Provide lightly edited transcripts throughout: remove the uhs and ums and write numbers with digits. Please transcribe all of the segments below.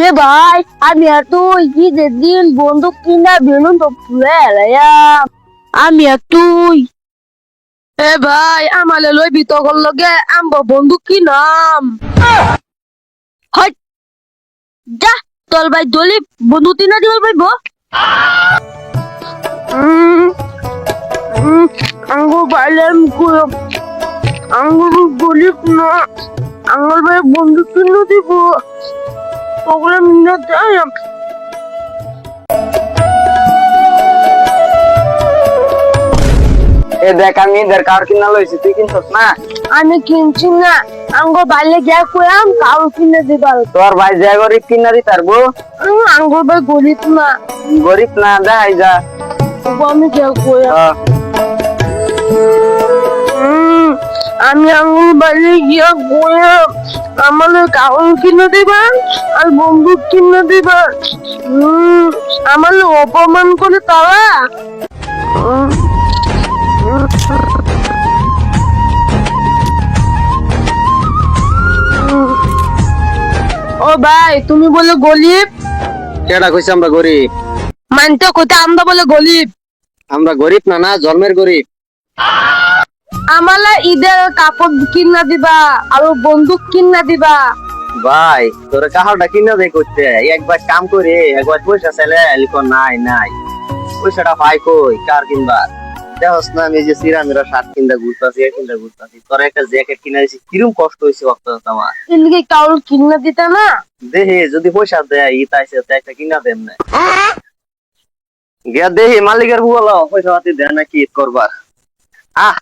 এ ভাই আমি এত ঈদের দিন বন্দুক কিনা বেলুন তো ফুলে এলাম আমি তুই এ ভাই আমালে লইবি তখন লগে আমব বন্দুক কিনাম হট যা তোর ভাই দলিপ বন্দুক কিনা দিবল পাইব আঙ্গুর বাইলাম কুলো আঙ্গুর দলিপ না আঙ্গুর ভাই বন্দুক কিনা দিব ওগুলো মিনা যাই এ দেখ আমি এদের কার কিনা লইছি তুই কিনছস না আমি কিনছি না আঙ্গুর বাইলে যা কইলাম কাউ কিনে দিবার তোর ভাই যে গরিব কিনা দি পারবো আঙ্গুর ভাই গরিব না গরিব না দেখাই যা আমি যা কইলাম আমি আঙ্গুর বাইলে গিয়া কইলাম আমাদের কাউ কিনে দিবা আর বন্দুক কিনে দিবা আমার অপমান করে তারা ও ভাই তুমি বলে গরিব কেডা কইছে আমরা গরিব মানতে কোথা আমরা বলে গরিব আমরা গরিব না না জন্মের গরিব আমালা ঈদের কাপড় কিনা দিবা আর বন্দুক কিনা দিবা ভাই তোর কাহারটা কিনা দে করতে একবার কাম করে একবার পয়সা চাইলে লিখো নাই নাই পয়সাটা পাই কই কার কিনবা দেখস না আমি যে সিরামিরা শার্ট কিনতে ঘুরতাছি তোর একটা জ্যাকেট কিনা দিছি কিরম কষ্ট হয়েছে বক্ত আমার এদিকে কাউর কিনা দিতা না দেহে যদি পয়সা দেয় ইতাইছে তো একটা কিনা দেন না গিয়া দেহি মালিকের বলো পয়সা পাতি দেয় না কি ঈদ করবার আহ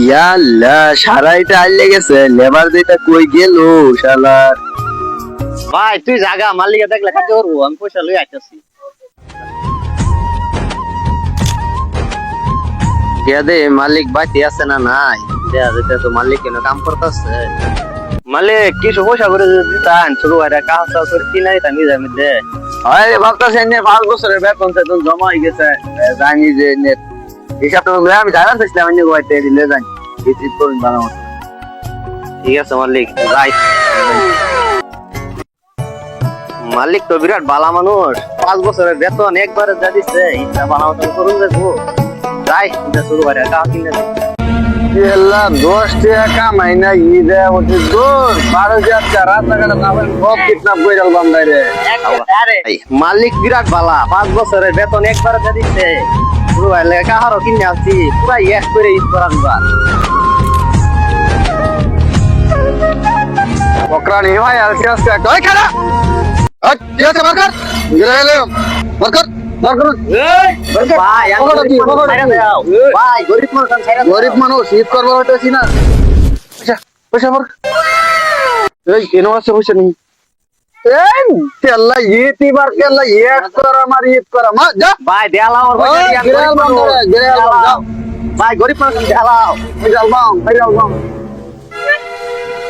ইয়াল্লা সারাইটা আইলে গেছে লেবার দিটা কই গেল শালার ভাই তুই জাগা মালিকা দেখলে কাজে করবো আমি পয়সা লই আইতাছি দিয়া দে মালিক বাতি আছে না নাই দেয়া যেতে তো মালিক কেন কাম করতেছে মালিক কিছু পয়সা করে দিতান শুরু হয় কাজ করে কিনা দিতাম নিজের মধ্যে হয় ভাবতেছে এনে 5 বছরের বেতন তেতন জমা হয়ে গেছে জানি যে নেট হিসাবটা আমি জানার চেষ্টা আমি গোয়াইতে দিলে জানি ঠিক করুন ভালো মতো ঠিক আছে মালিক রাইট মালিক তো বিরাট ভালো মানুষ 5 বছরের বেতন একবারে যা দিচ্ছে এটা ভালো মতো করুন দেখো যাই এটা শুরু করে কাজ কিনে দে এলা 10 টাকা কামাই না ঈদে ওতে দূর 12000 টাকা রাস্তাঘাটে নামে সব কিডন্যাপ করে আলবাম বাইরে মালিক বিরাট ভালো 5 বছরের বেতন একবারে যা দিচ্ছে পুরো এলাকা হারো কিনে আসছি পুরা এক করে ঈদ করান বার বকরানি ভাই আর কি আছে কই খাড়া ঠিক আছে বকর গেলে বকর বকর ভাই ভাই গরিব মানুষ ঈদ করবার হইতেছি না আচ্ছা পয়সা বর এই কেন আছে পয়সা নেই এই তেল্লা ঈদ এবার কেল্লা ঈদ করা আমার ঈদ করা মা যা ভাই দেলাও ওর ভাই গরিব মানুষ দেলাও দেলাও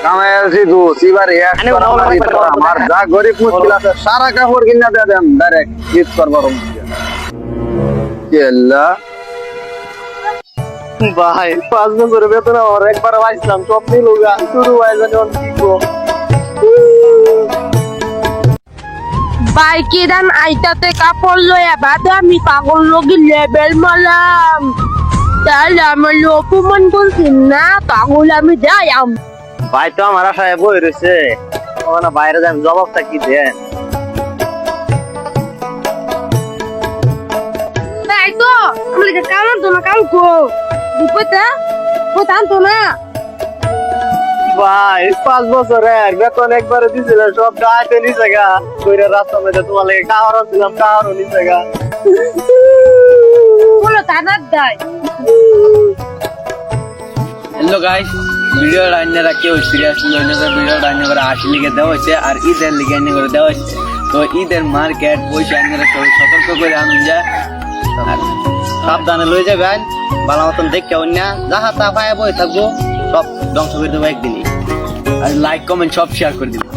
কামাই আছি দু সিবার এক করা আমার ঈদ করা আমার যা গরিব মুশকিল আছে সারা কাপড় কিনা দে দেন ডাইরেক্ট ঈদ করবার কেল্লা ভাই 5 বছরের বেতন আর একবার পাইছিলাম সব নিলুগা শুরু হয় যখন কি গো বাইকে দান আইতাতে কাপড় লইয়া বাদে আমি পাগল লগি লেবেল মারলাম তাহলে আমার অপমান করছেন না পাগল আমি যাই ভাই তো আমার আশায় বই রয়েছে ওখানে বাইরে যান জবাবটা কি দেন তাই তো আমাকে কামড় তো না কাম কো বিপদা কোথান তো না ভাই 5 বছরের বেতন একবারে দিছিল সব ডাইতে নিছে গা কইরা রাস্তা মধ্যে তোমার লাগে কাহারও ছিলাম কাহারও নিছে গা বলো তানার দাই হ্যালো গাইস ভিডিও রান্নারা কেউ সিরিয়াস লইনে ভিডিও রান্না করে 80 লিখে দেওয়া হয়েছে আর ঈদের লিখে রান্না করে দেওয়া হয়েছে তো ঈদের মার্কেট পয়সা রান্নারা কেউ সতর্ক করে আনুন যায় সাবধানে লই যাবেন ভালো মতন দেখে অন্য যাহা তা পায়ে বই থাকবো সব ধ্বংস করে দেবো একদিনই আর লাইক কমেন্ট সব শেয়ার করে দিবো